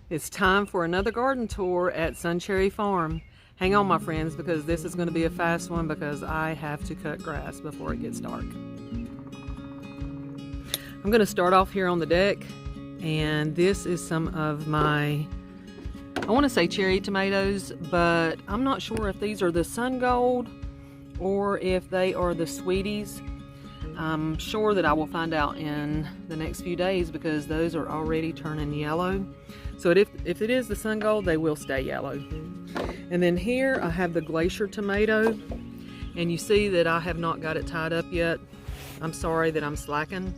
It's time for another garden tour at Sun Cherry Farm. Hang on, my friends, because this is going to be a fast one because I have to cut grass before it gets dark. I'm going to start off here on the deck, and this is some of my, I want to say cherry tomatoes, but I'm not sure if these are the Sun Gold or if they are the Sweeties. I'm sure that I will find out in the next few days because those are already turning yellow. So if it is the Sun Gold, they will stay yellow. And then here I have the Glacier tomato, and you see that I have not got it tied up yet. I'm sorry that I'm slacking,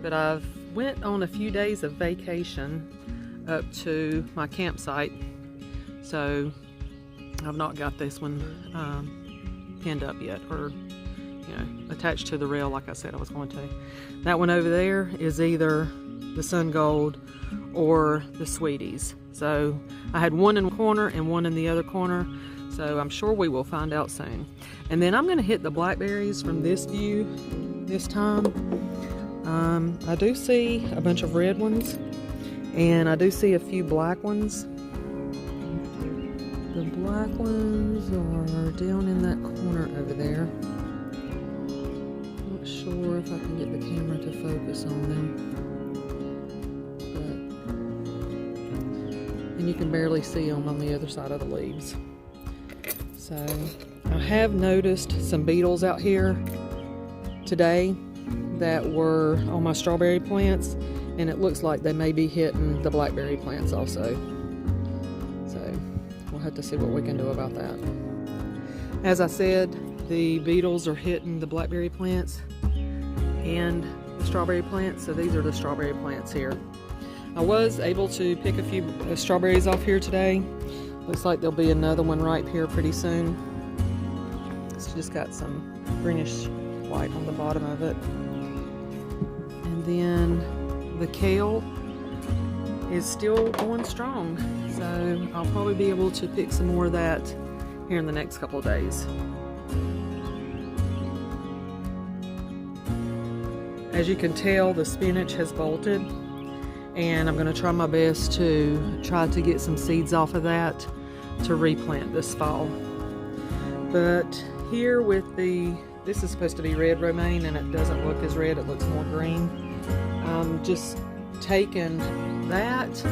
but I've went on a few days of vacation up to my campsite, so I've not got this one pinned up yet, or attached to the rail like I said I was going to. That one over there is either the Sun Gold or the Sweeties. So I had one in one corner and one in the other corner, so I'm sure we will find out soon. And then I'm going to hit the blackberries from this view this time. I do see a bunch of red ones, and I do see a few black ones. The black ones are down in that corner over there. Not sure if I can get the camera to focus on them. And you can barely see them on the other side of the leaves. So I have noticed some beetles out here today that were on my strawberry plants, and it looks like they may be hitting the blackberry plants also. So we'll have to see what we can do about that. As I said, the beetles are hitting the blackberry plants and the strawberry plants, so these are the strawberry plants here. I was able to pick a few strawberries off here today. Looks like there'll be another one ripe here pretty soon. It's just got some greenish white on the bottom of it. And then the kale is still going strong, so I'll probably be able to pick some more of that here in the next couple of days. As you can tell, the spinach has bolted, and I'm going to try my best to get some seeds off of that to replant this fall. But here with this is supposed to be red romaine, and it doesn't look as red, it looks more green. I'm just taking that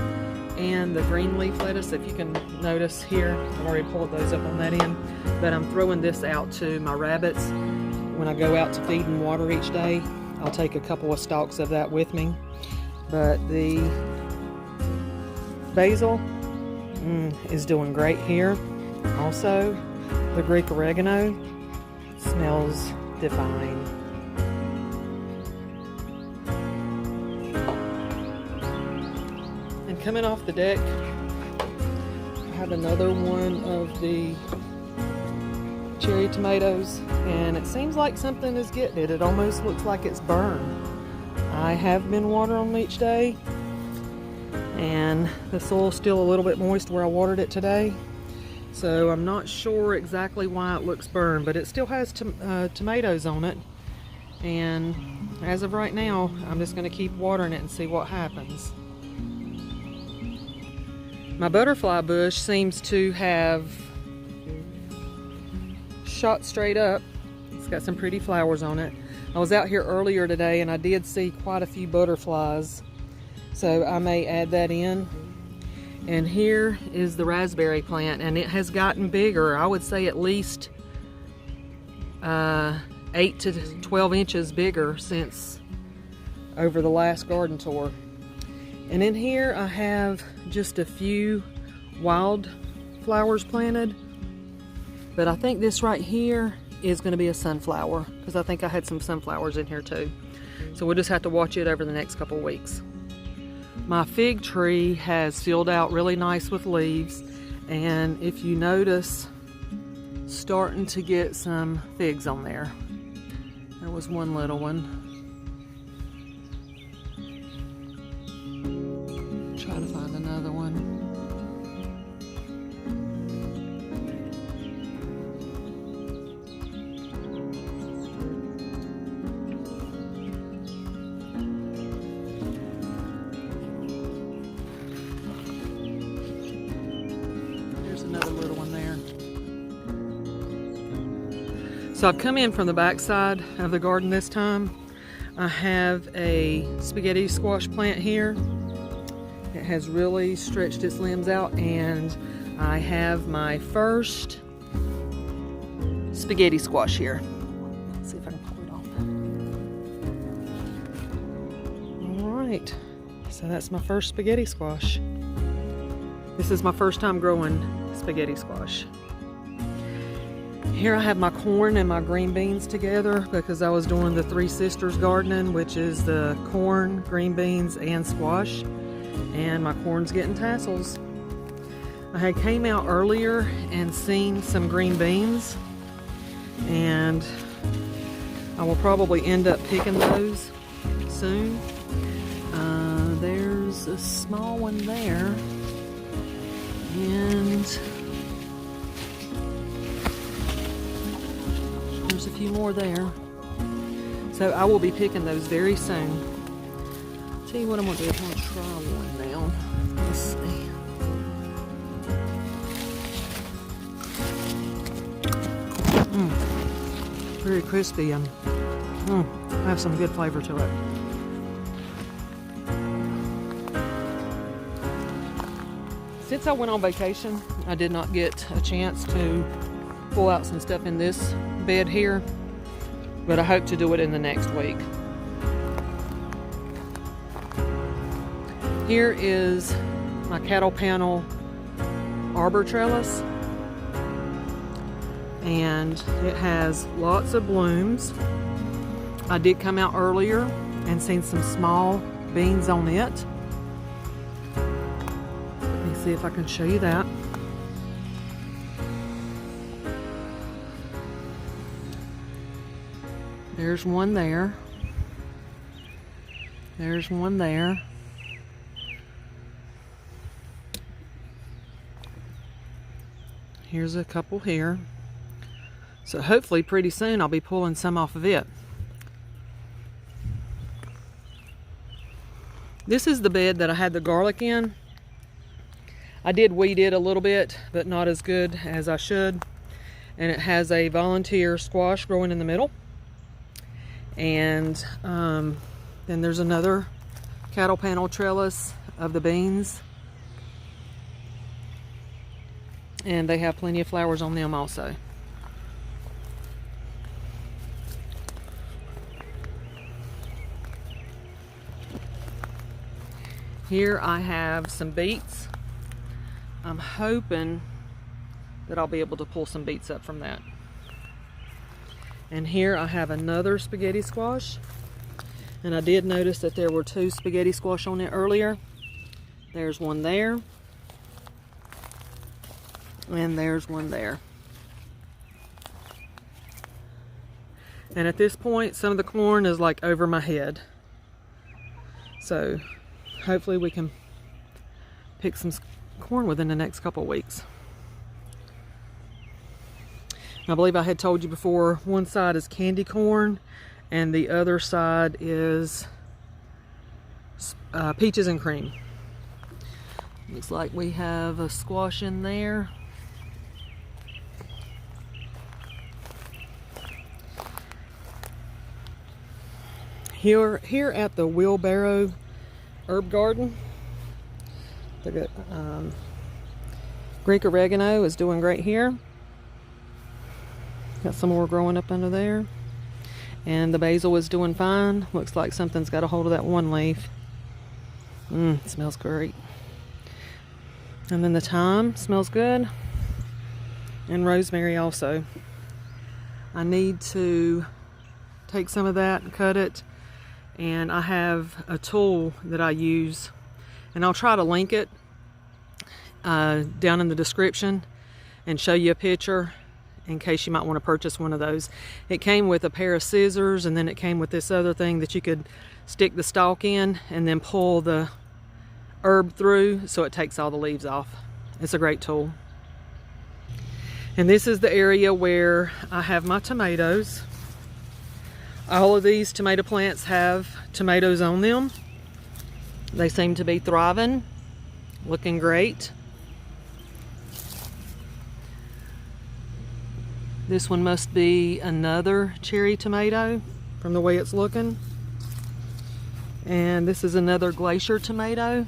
and the green leaf lettuce, if you can notice here, I've already pulled those up on that end, but I'm throwing this out to my rabbits. When I go out to feed and water each day, I'll take a couple of stalks of that with me. But the basil is doing great here. Also, the Greek oregano smells divine. And coming off the deck, I have another one of the cherry tomatoes, and it seems like something is getting it. It almost looks like it's burned. I have been watering them each day, and the soil's still a little bit moist where I watered it today, so I'm not sure exactly why it looks burned, but it still has tomatoes on it. And as of right now, I'm just going to keep watering it and see what happens. My butterfly bush seems to have shot straight up. It's got some pretty flowers on it. I was out here earlier today and I did see quite a few butterflies, so I may add that in. And here is the raspberry plant, and it has gotten bigger. I would say at least 8 to 12 inches bigger since over the last garden tour. And in here I have just a few wild flowers planted, but I think this right here is going to be a sunflower, because I think I had some sunflowers in here too. So we'll just have to watch it over the next couple of weeks. My fig tree has filled out really nice with leaves, and if you notice, starting to get some figs on there. There was one little one. Try to find another one. So I've come in from the back side of the garden this time. I have a spaghetti squash plant here. It has really stretched its limbs out, and I have my first spaghetti squash here. Let's see if I can pull it off. All right, so that's my first spaghetti squash. This is my first time growing spaghetti squash. Here I have my corn and my green beans together because I was doing the Three Sisters gardening, which is the corn, green beans, and squash. And my corn's getting tassels. I had came out earlier and seen some green beans, and I will probably end up picking those soon. There's a small one there, and there's a few more there. So I will be picking those very soon. Tell you what I'm gonna do, I'm gonna try one now. Let's see. Very crispy and have some good flavor to it. Since I went on vacation, I did not get a chance to pull out some stuff in this bed here, but I hope to do it in the next week. Here is my cattle panel arbor trellis, and it has lots of blooms. I did come out earlier and seen some small beans on it. Let me see if I can show you that. There's one there. There's one there. Here's a couple here. So hopefully pretty soon I'll be pulling some off of it. This is the bed that I had the garlic in. I did weed it a little bit, but not as good as I should. And it has a volunteer squash growing in the middle. And then there's another cattle panel trellis of the beans. And they have plenty of flowers on them also. Here I have some beets. I'm hoping that I'll be able to pull some beets up from that. And here I have another spaghetti squash. And I did notice that there were two spaghetti squash on it earlier. There's one there. And there's one there. And at this point, some of the corn is like over my head. So hopefully we can pick some corn within the next couple of weeks. I believe I had told you before, one side is candy corn and the other side is peaches and cream. Looks like we have a squash in there. Here at the Wheelbarrow Herb Garden, the Greek oregano is doing great here. Got some more growing up under there. And the basil is doing fine. Looks like something's got a hold of that one leaf. It smells great. And then the thyme smells good. And rosemary also. I need to take some of that and cut it. And I have a tool that I use, and I'll try to link it down in the description and show you a picture in case you might want to purchase one of those. It came with a pair of scissors, and then it came with this other thing that you could stick the stalk in and then pull the herb through so it takes all the leaves off. It's a great tool. And this is the area where I have my tomatoes. All of these tomato plants have tomatoes on them. They seem to be thriving, looking great. This one must be another cherry tomato from the way it's looking. And this is another glacier tomato.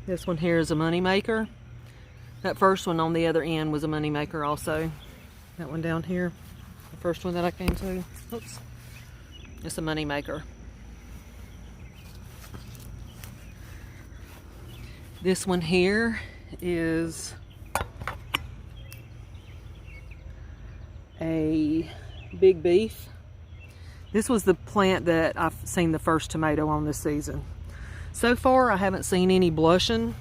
This one here is a money maker. That first one on the other end was a money maker also. That one down here, the first one that I came to. Oops. It's a money maker. This one here is a big beef. This was the plant that I've seen the first tomato on this season. So far I haven't seen any blushing.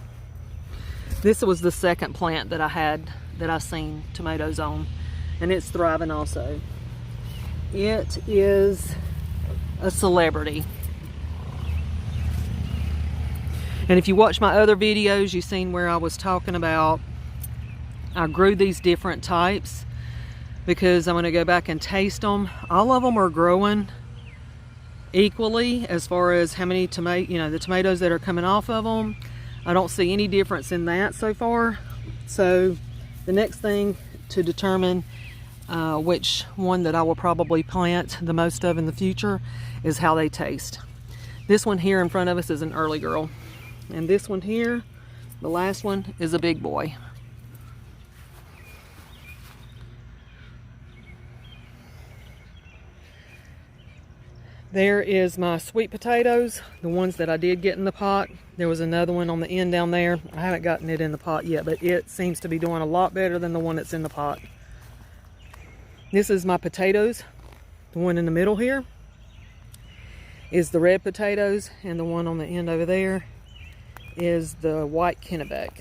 This was the second plant that I had that I seen tomatoes on, and it's thriving also. It is a celebrity. And if you watch my other videos, you've seen where I was talking about I grew these different types because I'm going to go back and taste them. All of them are growing equally as far as how many the tomatoes that are coming off of them. I don't see any difference in that so far. So the next thing to determine which one that I will probably plant the most of in the future is how they taste. This one here in front of us is an early girl. And this one here, the last one, is a big boy. There is my sweet potatoes, the ones that I did get in the pot. There was another one on the end down there. I haven't gotten it in the pot yet, but it seems to be doing a lot better than the one that's in the pot. This is my potatoes. The one in the middle here is the red potatoes, and the one on the end over there is the white Kennebec.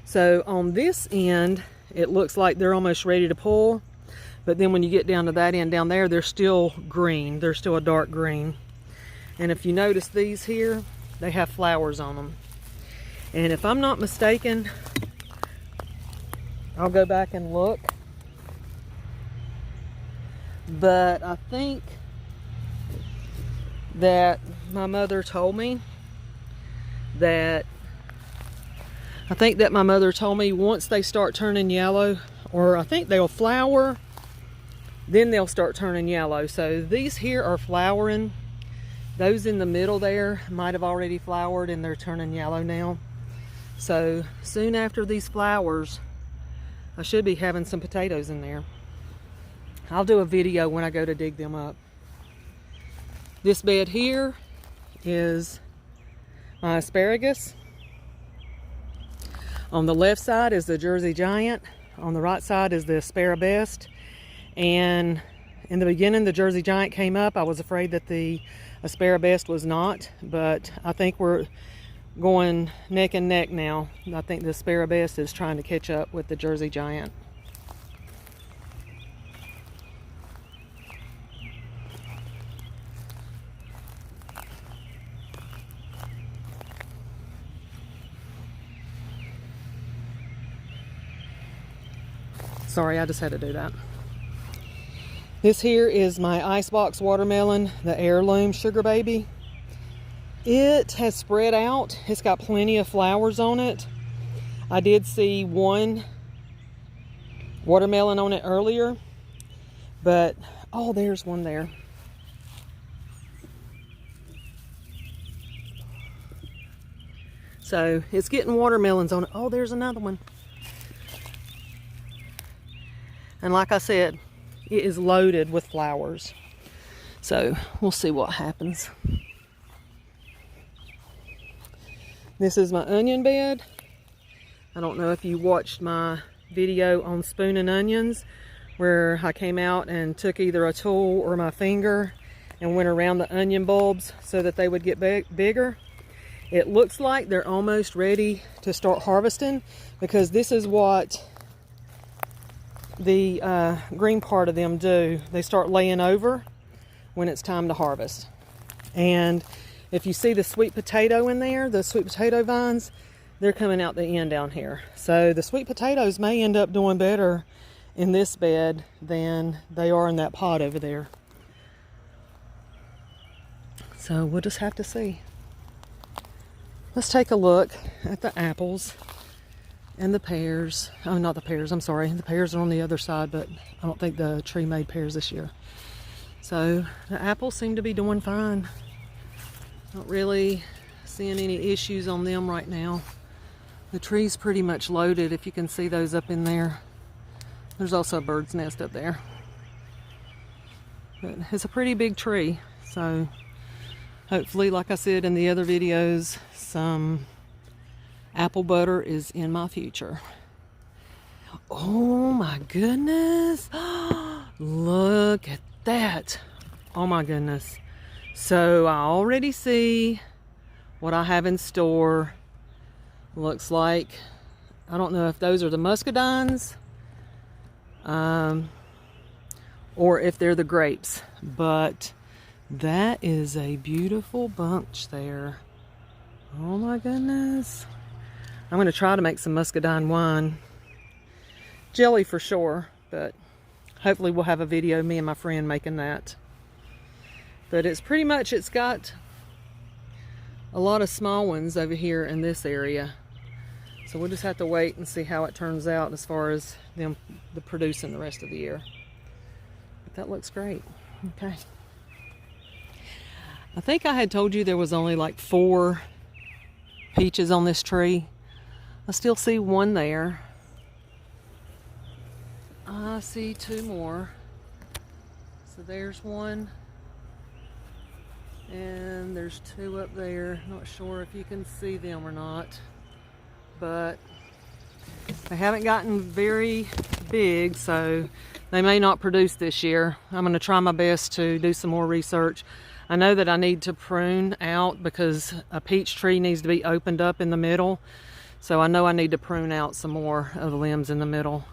So on this end, it looks like they're almost ready to pull. But then when you get down to that end down there, they're still green. They're still a dark green. And if you notice these here, they have flowers on them. And if I'm not mistaken, I'll go back and look. But I think that my mother told me once they start turning yellow, or I think they'll flower, then they'll start turning yellow. So these here are flowering. Those in the middle there might have already flowered and they're turning yellow now. So soon after these flowers, I should be having some potatoes in there. I'll do a video when I go to dig them up. This bed here is my asparagus. On the left side is the Jersey Giant. On the right side is the Asparagus. And in the beginning, the Jersey Giant came up. I was afraid that the Asparagus was not, but I think we're going neck and neck now. I think the Asparagus is trying to catch up with the Jersey Giant. Sorry, I just had to do that. This here is my icebox watermelon, the heirloom sugar baby. It has spread out. It's got plenty of flowers on it. I did see one watermelon on it earlier, but oh, there's one there. So it's getting watermelons on it. Oh, there's another one. And like I said, it is loaded with flowers. So we'll see what happens. This is my onion bed. I don't know if you watched my video on spooning onions, where I came out and took either a tool or my finger and went around the onion bulbs so that they would get bigger. It looks like they're almost ready to start harvesting, because this is what the green part of them do. They start laying over when it's time to harvest. And if you see the sweet potato in there, the sweet potato vines, they're coming out the end down here. So the sweet potatoes may end up doing better in this bed than they are in that pot over there. So we'll just have to see. Let's take a look at the apples and the pears. Oh, not the pears, I'm sorry. The pears are on the other side, but I don't think the tree made pears this year. So the apples seem to be doing fine. Not really seeing any issues on them right now. The tree's pretty much loaded, if you can see those up in there. There's also a bird's nest up there. But it's a pretty big tree, so hopefully, like I said in the other videos, some apple butter is in my future. Oh my goodness. Look at that. Oh my goodness. So I already see what I have in store. Looks like, I don't know if those are the muscadines or if they're the grapes, but that is a beautiful bunch there. Oh my goodness. I'm going to try to make some muscadine wine. Jelly for sure, but hopefully we'll have a video, me and my friend making that. But it's pretty much, it's got a lot of small ones over here in this area. So we'll just have to wait and see how it turns out as far as them producing the rest of the year. But that looks great. Okay. I think I had told you there was only like 4 peaches on this tree. I still see one there. I see 2 more. So there's one. And there's 2 up there. Not sure if you can see them or not. But they haven't gotten very big, so they may not produce this year. I'm going to try my best to do some more research. I know that I need to prune out because a peach tree needs to be opened up in the middle. So I know I need to prune out some more of the limbs in the middle.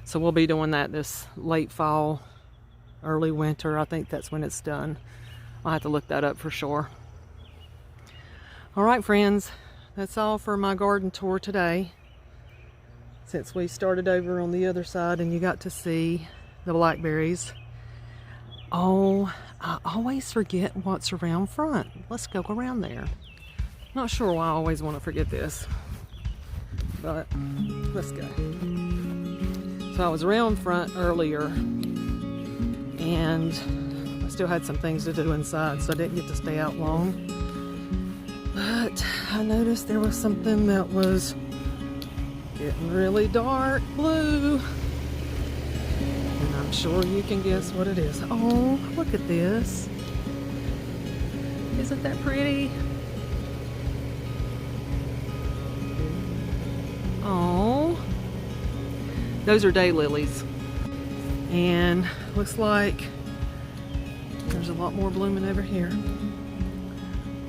So we'll be doing that this late fall, early winter. I think that's when it's done. I'll have to look that up for sure. All right, friends, that's all for my garden tour today. Since we started over on the other side and you got to see the blackberries. Oh, I always forget what's around front. Let's go around there. Not sure why I always want to forget this, but let's go. So I was around front earlier and I still had some things to do inside, so I didn't get to stay out long. But I noticed there was something that was getting really dark blue. And I'm sure you can guess what it is. Oh, look at this. Isn't that pretty? Oh, those are daylilies. And looks like there's a lot more blooming over here.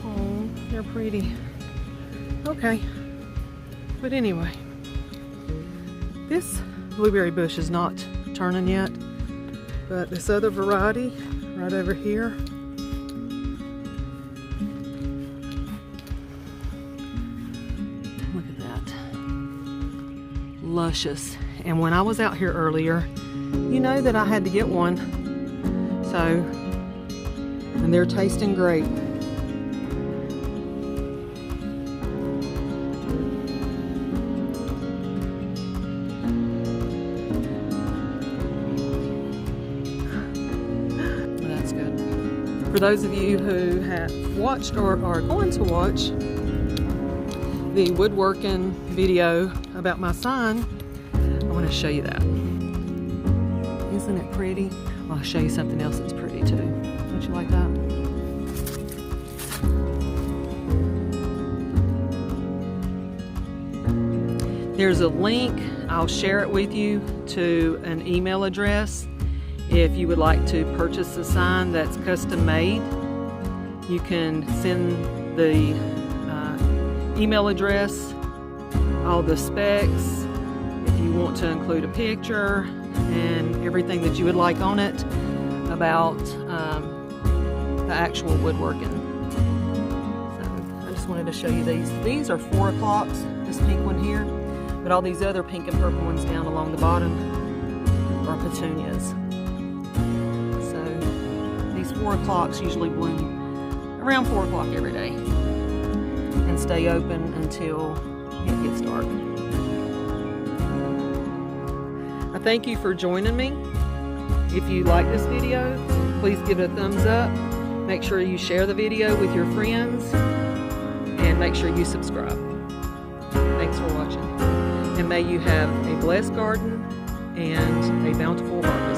Oh, they're pretty. Okay, but anyway, this blueberry bush is not turning yet, but this other variety right over here, look at that, luscious. And when I was out here earlier, you know that I had to get one, so, and they're tasting great. For those of you who have watched or are going to watch the woodworking video about my sign, I want to show you that. Isn't it pretty? I'll show you something else that's pretty too. Don't you like that? There's a link, I'll share it with you, to an email address. If you would like to purchase a sign that's custom made, you can send the email address, all the specs, if you want to include a picture and everything that you would like on it about the actual woodworking. So I just wanted to show you these. These are 4 o'clocks, this pink one here, but all these other pink and purple ones down along the bottom are petunias. 4 o'clocks usually bloom around 4 o'clock every day. and stay open until it gets dark. I thank you for joining me. If you like this video, please give it a thumbs up. Make sure you share the video with your friends, and make sure you subscribe. Thanks for watching, and may you have a blessed garden and a bountiful harvest.